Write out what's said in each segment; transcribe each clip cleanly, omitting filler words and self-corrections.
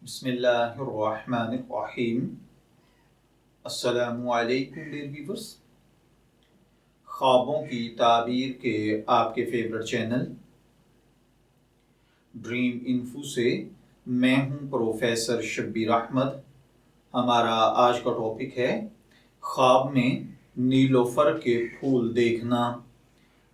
बिस्मिल्लाहिर्रहमानिर्रहीम। अस्सलामु अलैकुम डियर व्यूअर्स। ख्वाबों की ताबीर के आपके फेवरेट चैनल ड्रीम इन्फो से मैं हूं प्रोफेसर शब्बीर अहमद। हमारा आज का टॉपिक है ख्वाब में नीलोफर के फूल देखना।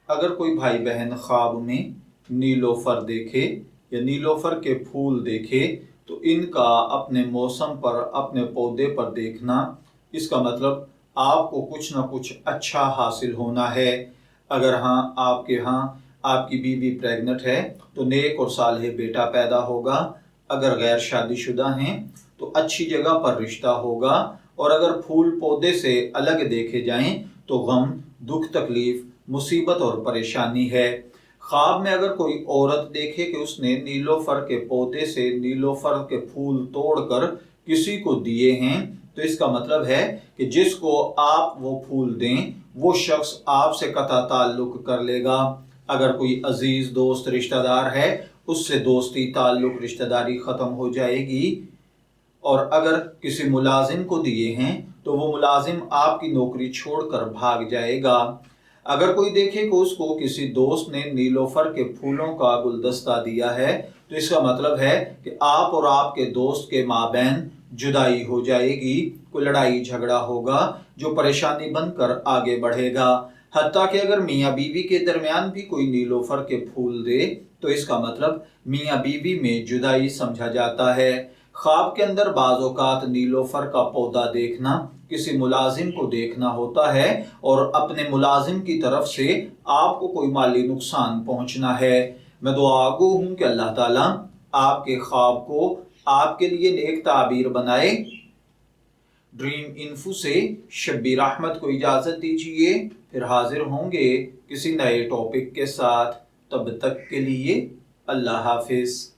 अगर कोई भाई बहन ख्वाब में नीलोफर देखे या नीलोफर के फूल देखे तो इनका अपने मौसम पर, अपने पौधे पर देखना, इसका मतलब आपको कुछ ना कुछ अच्छा हासिल होना है। अगर हाँ, आपके यहाँ आपकी बीवी प्रेग्नेंट है तो नेक और सालेह बेटा पैदा होगा। अगर गैर शादीशुदा हैं तो अच्छी जगह पर रिश्ता होगा। और अगर फूल पौधे से अलग देखे जाएं तो गम, दुख, तकलीफ, मुसीबत और परेशानी है। ख्वाब में अगर कोई औरत देखे कि उसने नीलोफर के पौधे से नीलोफर के फूल तोड़कर किसी को दिए हैं तो इसका मतलब है कि जिसको आप वो फूल दें वो शख्स आपसे कता ताल्लुक कर लेगा। अगर कोई अजीज दोस्त रिश्तेदार है उससे दोस्ती, ताल्लुक, रिश्तेदारी ख़त्म हो जाएगी। और अगर किसी मुलाजिम को दिए हैं तो वो मुलाजिम आपकी नौकरी छोड़कर भाग जाएगा। अगर कोई देखे कि उसको किसी दोस्त ने नीलोफर के फूलों का गुलदस्ता दिया है तो इसका मतलब है कि आप और आपके दोस्त के माबैन जुदाई हो जाएगी, कोई लड़ाई झगड़ा होगा जो परेशानी बनकर आगे बढ़ेगा। हत्ता कि अगर मियाँ बीवी के दरमियान भी कोई नीलोफर के फूल दे तो इसका मतलब मियाँ बीवी में जुदाई समझा जाता है। ख्वाब के अंदर बाज़ औक़ात नीलोफर का पौधा देखना किसी मुलाजिम को देखना होता है और अपने मुलाजिम की तरफ से आपको कोई माली नुकसान पहुंचना है। मैं दुआ गो हूं कि अल्लाह ताला आपके ख्वाब को आपके लिए नेक ताबीर बनाए। ड्रीम इन्फो से शब्बीर अहमद को इजाज़त दीजिए, फिर हाजिर होंगे किसी नए टॉपिक के साथ। तब तक के लिए अल्लाह हाफिज़।